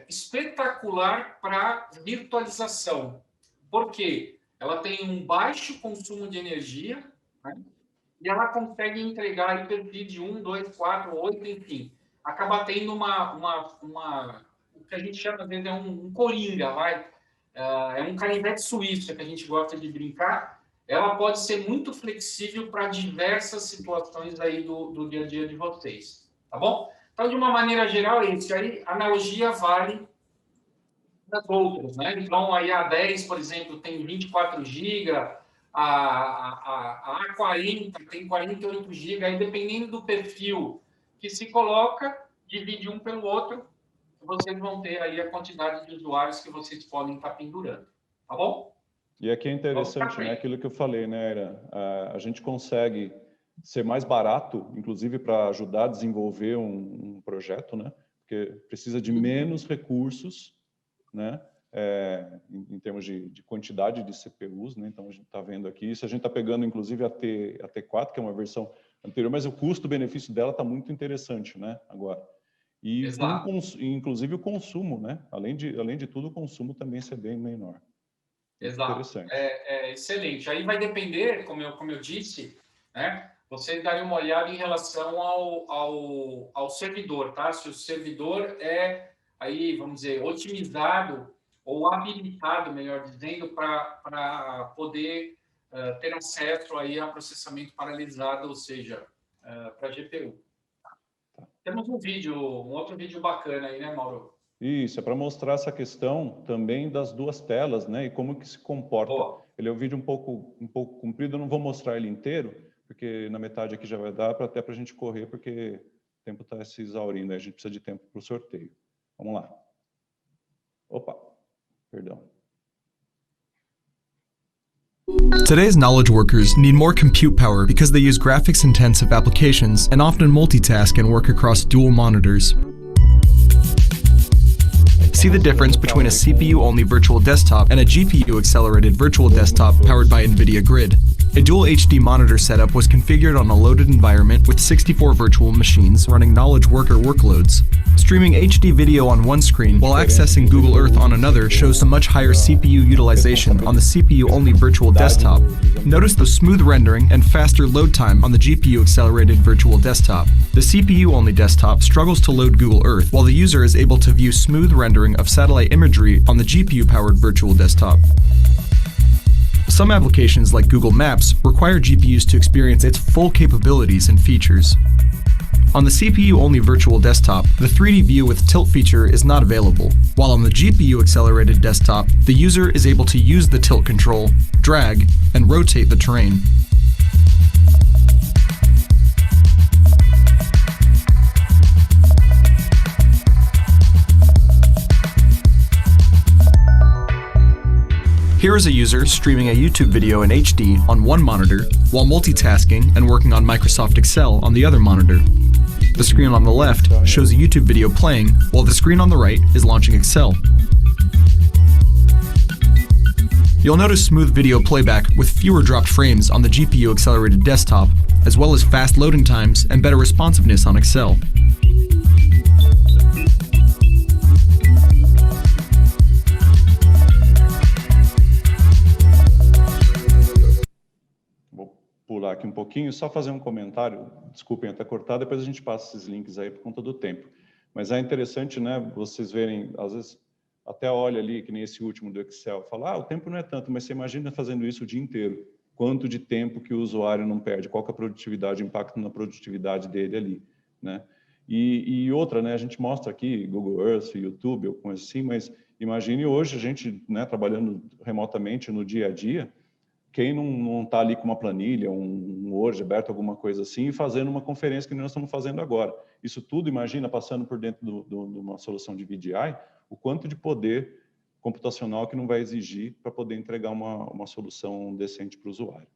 espetacular para virtualização. Por quê? Ela tem um baixo consumo de energia, né? E ela consegue entregar em perfil de 1, 2, 4, 8, enfim. Acaba tendo o que a gente chama, às vezes, um coringa, vai? É um canivete suíço, que a gente gosta de brincar. Ela pode ser muito flexível para diversas situações aí do dia a dia de vocês, tá bom? Então, de uma maneira geral, isso aí, analogia vale das outras, né? Então, aí a 10, por exemplo, tem 24 GB, a A40 tem 48 GB, aí dependendo do perfil que se coloca, divide um pelo outro, vocês vão ter aí a quantidade de usuários que vocês podem estar pendurando, tá bom? E aqui é interessante, né? Aquilo que eu falei, né, Era? A gente consegue ser mais barato, inclusive para ajudar a desenvolver um projeto, né? Porque precisa de menos recursos, né? em termos de quantidade de CPUs, né? Então a gente está vendo aqui, isso a gente está pegando inclusive a T4, que é uma versão anterior, mas o custo-benefício dela está muito interessante, né? Agora. E inclusive o consumo, né? Além de tudo, o consumo também ser bem menor. Exato. Interessante. Excelente. Aí vai depender, como eu disse, né? Você daria uma olhada em relação ao servidor, tá? Se o servidor é, aí, vamos dizer, otimizado ou habilitado, melhor dizendo, para poder ter acesso aí a processamento paralelizado, ou seja, para GPU. Temos um outro vídeo bacana aí, né, Mauro? Isso, é para mostrar essa questão também das duas telas, né? E como que se comporta. Boa. Ele é um vídeo um pouco comprido, eu não vou mostrar ele inteiro, porque na metade aqui já vai dar até para a gente correr, porque o tempo está se exaurindo, a gente precisa de tempo para o sorteio. Vamos lá. Opa, perdão. Today's knowledge workers need more compute power because they use graphics-intensive applications and often multitask and work across dual monitors. See the difference between a CPU-only virtual desktop and a GPU-accelerated virtual desktop powered by NVIDIA Grid. A dual HD monitor setup was configured on a loaded environment with 64 virtual machines running knowledge worker workloads. Streaming HD video on one screen while accessing Google Earth on another shows a much higher CPU utilization on the CPU-only virtual desktop. Notice the smooth rendering and faster load time on the GPU-accelerated virtual desktop. The CPU-only desktop struggles to load Google Earth, while the user is able to view smooth rendering of satellite imagery on the GPU-powered virtual desktop. Some applications like Google Maps require GPUs to experience its full capabilities and features. On the CPU-only virtual desktop, the 3D view with tilt feature is not available, while on the GPU-accelerated desktop, the user is able to use the tilt control, drag, and rotate the terrain. Here is a user streaming a YouTube video in HD on one monitor while multitasking and working on Microsoft Excel on the other monitor. The screen on the left shows a YouTube video playing, while the screen on the right is launching Excel. You'll notice smooth video playback with fewer dropped frames on the GPU-accelerated desktop, as well as fast loading times and better responsiveness on Excel. Pular aqui um pouquinho, só fazer um comentário, desculpem até cortar, depois a gente passa esses links aí por conta do tempo. Mas é interessante, né, vocês verem, às vezes, até olha ali, que nem esse último do Excel, fala, o tempo não é tanto, mas você imagina fazendo isso o dia inteiro, quanto de tempo que o usuário não perde, qual que é a produtividade, o impacto na produtividade dele ali, né? E outra, né, a gente mostra aqui, Google Earth, YouTube, ou coisa assim, mas imagine hoje a gente, né, trabalhando remotamente no dia a dia, quem não está ali com uma planilha, um Word aberto, alguma coisa assim, e fazendo uma conferência que nós estamos fazendo agora. Isso tudo, imagina, passando por dentro de uma solução de VDI, o quanto de poder computacional que não vai exigir para poder entregar uma solução decente para o usuário.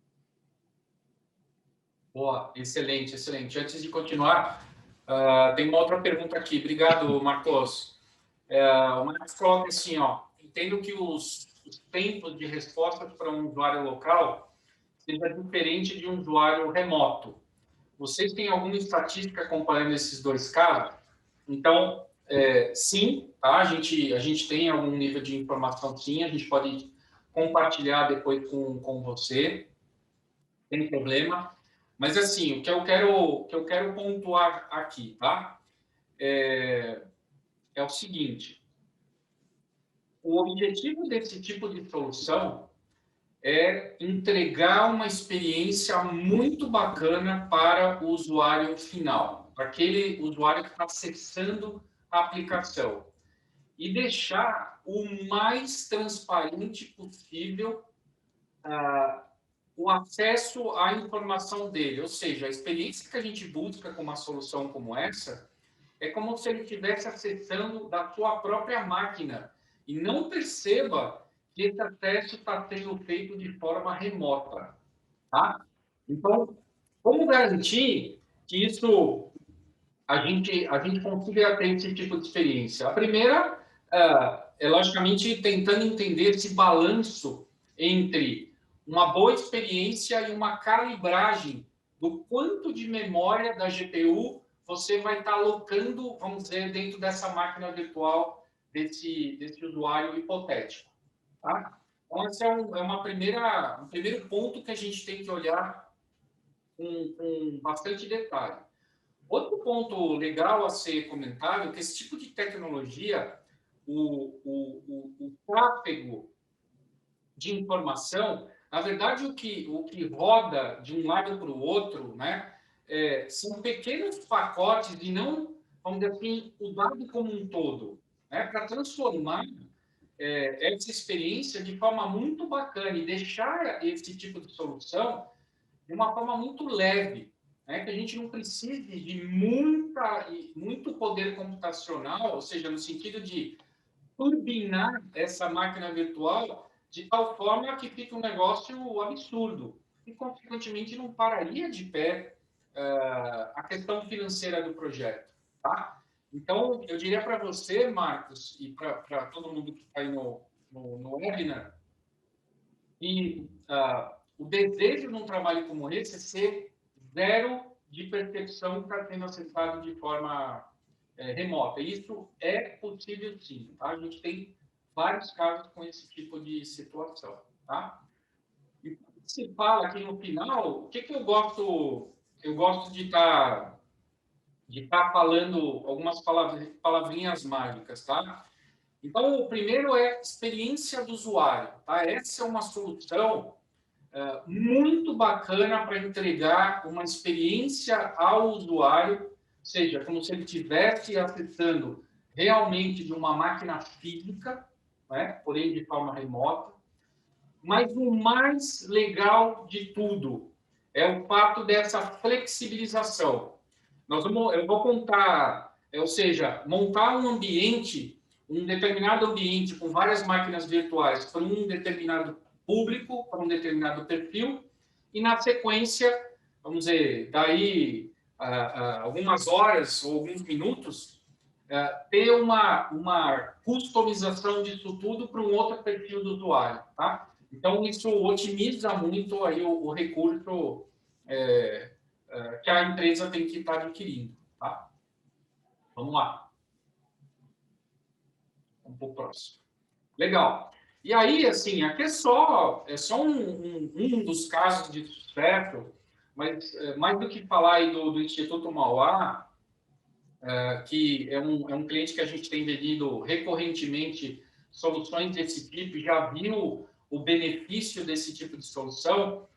Boa, excelente, excelente. Antes de continuar, tem uma outra pergunta aqui. Obrigado, Marcos. O Marcos coloca assim, entendo que os tempos de resposta para um usuário local seja diferente de um usuário remoto. Vocês têm alguma estatística comparando esses dois casos? Então, sim, tá? A gente tem algum nível de informação, sim, a gente pode compartilhar depois com você, sem problema. Mas, assim, o que eu quero pontuar aqui, tá? É o seguinte: o objetivo desse tipo de solução é entregar uma experiência muito bacana para o usuário final, para aquele usuário que está acessando a aplicação, e deixar o mais transparente possível o acesso à informação dele. Ou seja, a experiência que a gente busca com uma solução como essa é como se ele estivesse acessando da sua própria máquina e não perceba que esse acesso está sendo feito de forma remota, tá? Então, como garantir que isso a gente consiga ter esse tipo de experiência? A primeira logicamente tentando entender esse balanço entre uma boa experiência e uma calibragem do quanto de memória da GPU você vai estar alocando, vamos dizer, dentro dessa máquina virtual desse usuário hipotético. Tá? Então, esse é um primeiro ponto que a gente tem que olhar com bastante detalhe. Outro ponto legal a ser comentado é que esse tipo de tecnologia, o tráfego de informação, na verdade, o que roda de um lado para o outro, né, são pequenos pacotes e não, vamos dizer assim, o dado como um todo, né, para transformar essa experiência de forma muito bacana e deixar esse tipo de solução de uma forma muito leve, né, que a gente não precise de muito poder computacional, ou seja, no sentido de turbinar essa máquina virtual de tal forma que fica um negócio absurdo e, consequentemente, não pararia de pé a questão financeira do projeto. Tá? Então, eu diria para você, Marcos, e para todo mundo que está aí no webinar, que o desejo num trabalho como esse é ser zero de percepção que está sendo acessado de forma remota. Isso é possível sim. Tá? A gente tem vários casos com esse tipo de situação. Tá? E se fala aqui no final, o que eu gosto? Eu gosto de estar falando algumas palavrinhas mágicas, tá? Então, o primeiro é experiência do usuário, tá? Essa é uma solução muito bacana para entregar uma experiência ao usuário, ou seja, como se ele estivesse acessando realmente de uma máquina física, né? Porém de forma remota. Mas o mais legal de tudo é o fato dessa flexibilização. Eu vou contar, ou seja, montar um determinado ambiente com várias máquinas virtuais para um determinado público, para um determinado perfil, e na sequência, vamos dizer, daí algumas horas ou alguns minutos, ter uma customização disso tudo para um outro perfil do usuário, tá? Então, isso otimiza muito aí o recurso que a empresa tem que estar adquirindo, tá? Vamos lá. Vamos para o próximo. Legal. E aí, assim, aqui é só um dos casos de sucesso, mas mais do que falar aí do Instituto Mauá, que é um cliente que a gente tem vendido recorrentemente soluções desse tipo, já viu o benefício desse tipo de solução,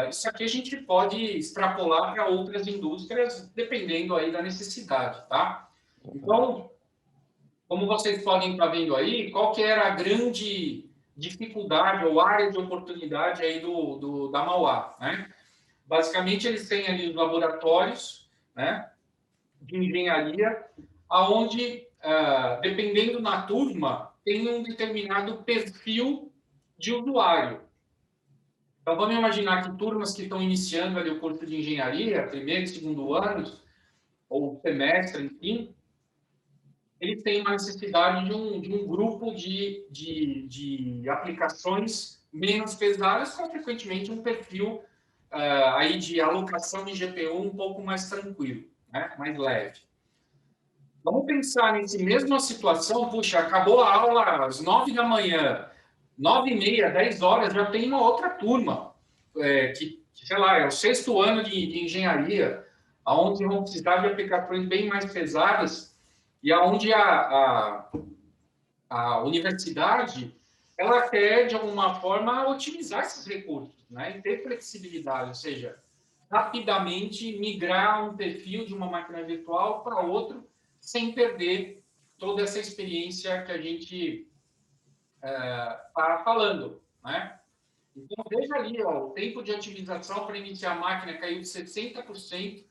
isso aqui a gente pode extrapolar para outras indústrias, dependendo aí da necessidade, tá? Então, como vocês podem estar vendo aí, qual que era a grande dificuldade ou área de oportunidade aí da Mauá, né? Basicamente, eles têm ali os laboratórios, né, de engenharia, aonde, dependendo da turma, tem um determinado perfil de usuário. Então, vamos imaginar que turmas que estão iniciando ali o curso de engenharia, primeiro e segundo anos, ou semestre, enfim, eles têm uma necessidade de um grupo de aplicações menos pesadas, consequentemente um perfil aí de alocação de GPU um pouco mais tranquilo, né? Mais leve. Vamos pensar nessa mesma situação, puxa, acabou a aula às 9 da manhã, 9h30, 10 horas, já tem uma outra turma, que, sei lá, é o 6º ano de engenharia, onde vão precisar de aplicações bem mais pesadas, e aonde a universidade ela quer, de alguma forma, otimizar esses recursos, né? E ter flexibilidade, ou seja, rapidamente migrar um perfil de uma máquina virtual para outro, sem perder toda essa experiência que a gente está falando, né? Então, veja ali, ó, o tempo de otimização para iniciar a máquina caiu de 60%,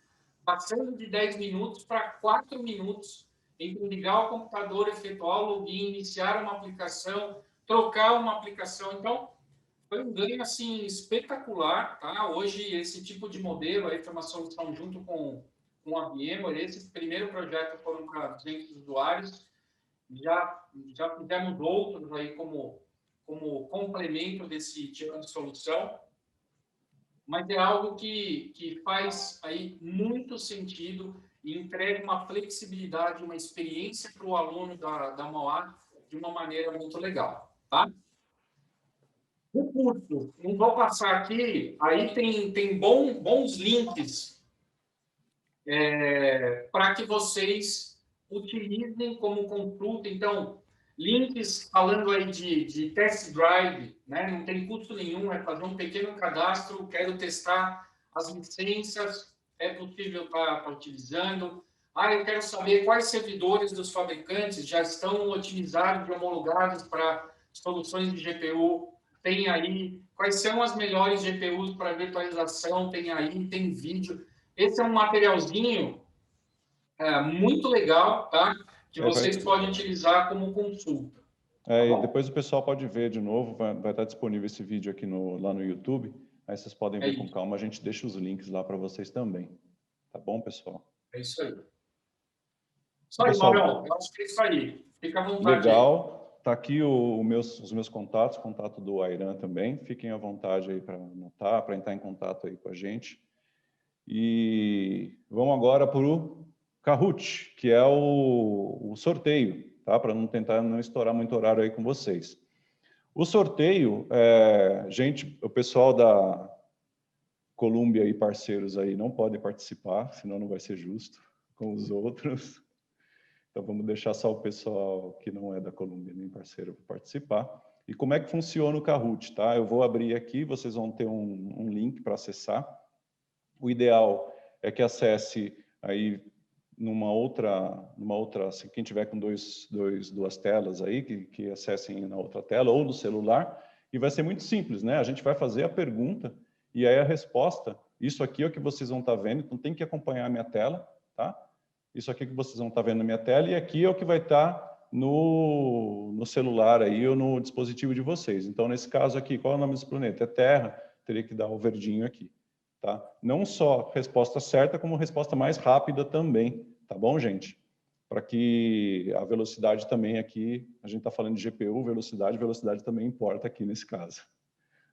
passando de 10 minutos para 4 minutos, entre ligar o computador, efetuar o login, iniciar uma aplicação, trocar uma aplicação. Então, foi um ganho assim, espetacular. Tá? Hoje, esse tipo de modelo aí foi uma solução junto com a VMware. Esse primeiro projeto foram para 200 usuários. já fizemos outros aí como complemento desse tipo de solução, mas é algo que faz aí muito sentido e entrega uma flexibilidade, uma experiência para o aluno da Mauá de uma maneira muito legal, tá? O curso, não vou passar aqui, aí tem bons links para que vocês utilizem como consulta. Então, links falando aí de test drive, né? Não tem custo nenhum, é fazer um pequeno cadastro, quero testar as licenças, é possível estar utilizando. Eu quero saber quais servidores dos fabricantes já estão otimizados e homologados para soluções de GPU, tem aí. Quais são as melhores GPUs para virtualização, tem aí, tem vídeo. Esse é um materialzinho muito legal, tá? Que vocês podem utilizar como consulta. E depois o pessoal pode ver de novo, vai estar disponível esse vídeo aqui lá no YouTube, aí vocês podem ver com calma, a gente deixa os links lá para vocês também. Tá bom, pessoal? É isso aí. Isso aí, Maurão, eu acho que é isso aí. Fica à vontade. Legal. Tá aqui os meus contatos, contato do Airan também. Fiquem à vontade aí para anotar, para entrar em contato aí com a gente. E vamos agora para o Kahoot, que é o sorteio, tá? Para não estourar muito horário aí com vocês. O sorteio, gente, o pessoal da Columbia e parceiros aí não podem participar, senão não vai ser justo com os outros. Então vamos deixar só o pessoal que não é da Columbia nem parceiro participar. E como é que funciona o Kahoot, tá? Eu vou abrir aqui, vocês vão ter um link para acessar. O ideal é que acesse aí numa outra, se quem tiver com duas telas aí, que acessem na outra tela ou no celular, e vai ser muito simples, né? A gente vai fazer a pergunta e aí a resposta, isso aqui é o que vocês vão estar vendo, então tem que acompanhar a minha tela, tá? Isso aqui que vocês vão estar vendo na minha tela e aqui é o que vai estar no celular aí ou no dispositivo de vocês. Então, nesse caso aqui, qual é o nome desse planeta? É Terra, teria que dar o verdinho aqui. Tá? Não só resposta certa, como resposta mais rápida também, tá bom, gente? Para que a velocidade também aqui, a gente está falando de GPU, velocidade também importa aqui nesse caso,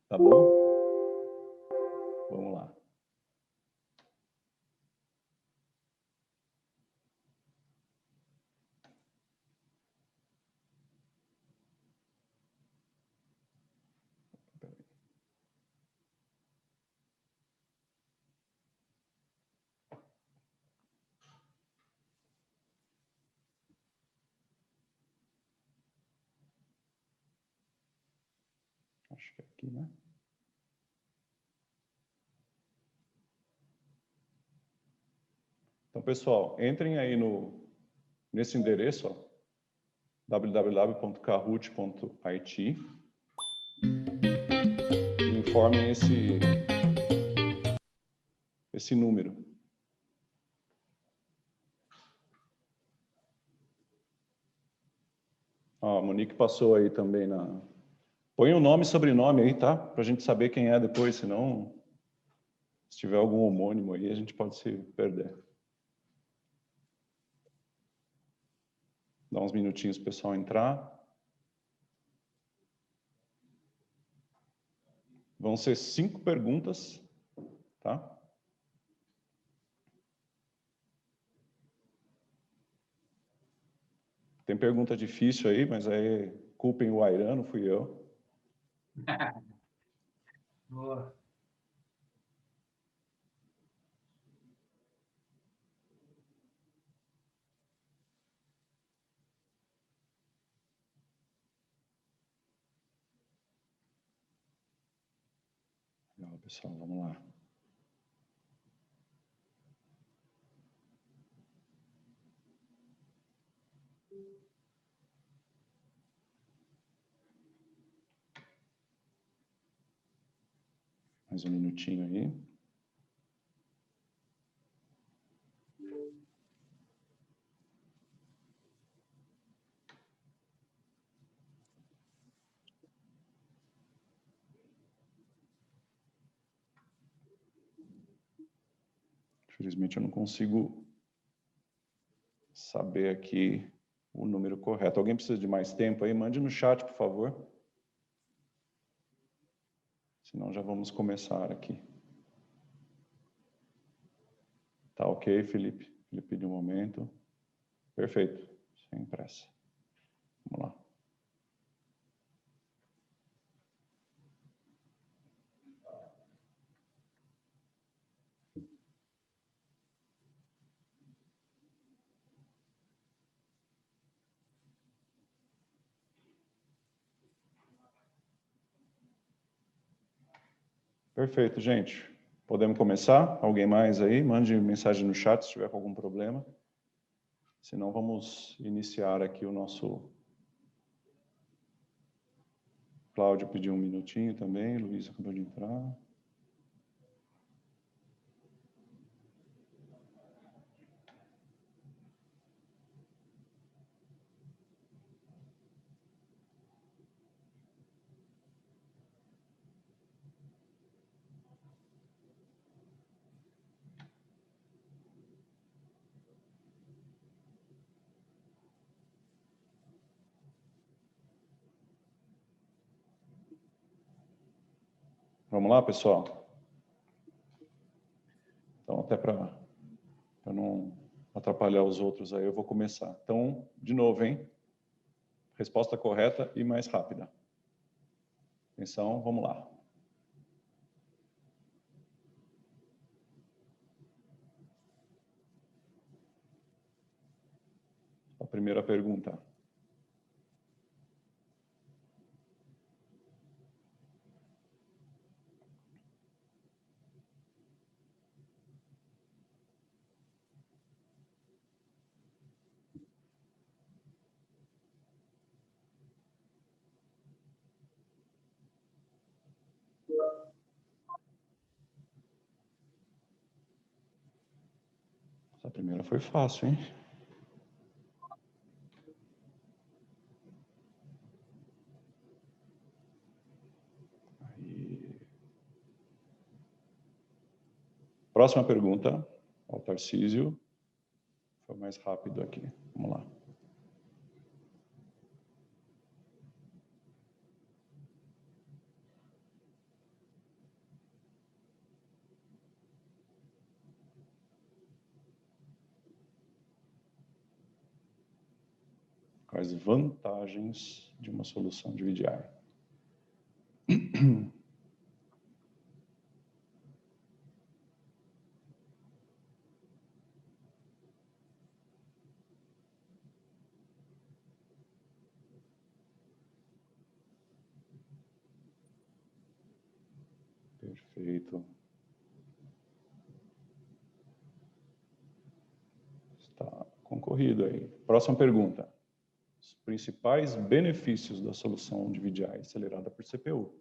tá bom? Vamos lá. Acho que é aqui, né? Então, pessoal, entrem aí nesse endereço, ó, www.kahoot.it, e informem esse número. Ó, a Monique passou aí também Põe o nome e sobrenome aí, tá? Para a gente saber quem é depois, senão, se tiver algum homônimo aí, a gente pode se perder. Dá uns minutinhos para o pessoal entrar. Vão ser 5 perguntas, tá? Tem pergunta difícil aí, mas aí culpem o Airan, não fui eu. Boa. Legal, pessoal, vamos lá. Mais um minutinho aí. Infelizmente eu não consigo saber aqui o número correto. Alguém precisa de mais tempo aí? Mande no chat, por favor. Senão já vamos começar aqui. Tá ok, Felipe? Felipe, de um momento. Perfeito. Sem pressa. Vamos lá. Perfeito, gente. Podemos começar? Alguém mais aí? Mande mensagem no chat se tiver com algum problema. Senão vamos iniciar aqui o nosso... Cláudio pediu um minutinho também, Luiz acabou de entrar. Vamos lá, pessoal? Então, até para não atrapalhar os outros aí, eu vou começar. Então, de novo, hein? Resposta correta e mais rápida. Atenção, vamos lá. A primeira pergunta. Essa primeira foi fácil, hein? Aí. Próxima pergunta, ao Tarcísio. Foi mais rápido aqui. Vamos lá. Quais vantagens de uma solução de VDI? Perfeito. Está concorrido aí. Próxima pergunta. Os principais benefícios da solução de VDI acelerada por CPU.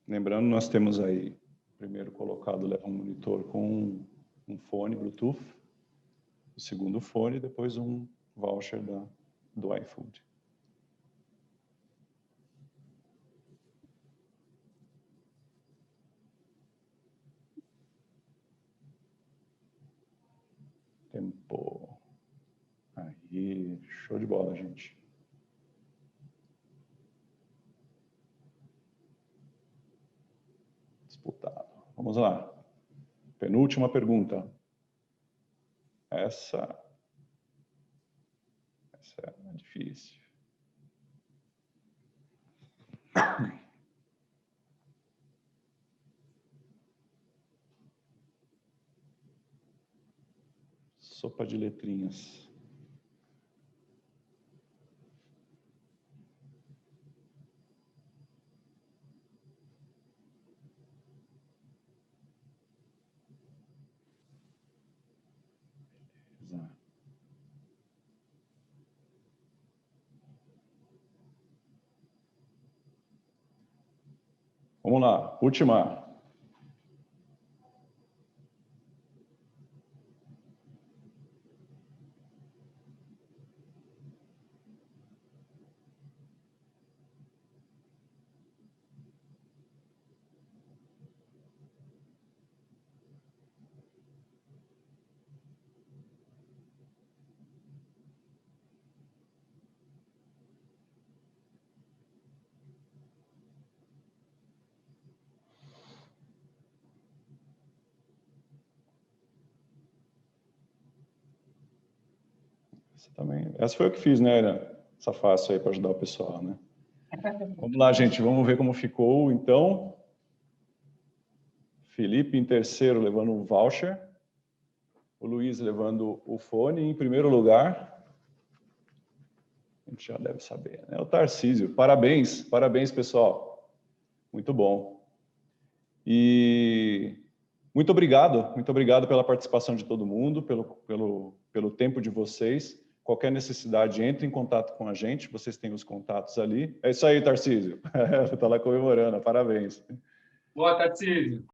Lembrando, nós temos aí, primeiro colocado leva um monitor com um fone Bluetooth, o segundo fone, depois um voucher do iFood. Tempo. Aí, show de bola, gente. Disputado. Vamos lá. Penúltima pergunta. Essa é difícil. Sopa de letrinhas. Beleza. Vamos lá, última. Essa foi eu que fiz, né, Ana? Essa fácil aí para ajudar o pessoal, né? Vamos lá, gente, vamos ver como ficou, então. Felipe em terceiro, levando um voucher. O Luiz levando o fone. Em primeiro lugar, a gente já deve saber, né? O Tarcísio. Parabéns, parabéns, pessoal. Muito bom. E muito obrigado pela participação de todo mundo, pelo tempo de vocês. Qualquer necessidade, entre em contato com a gente, vocês têm os contatos ali. É isso aí, Tarcísio. Está lá comemorando, parabéns. Boa, Tarcísio.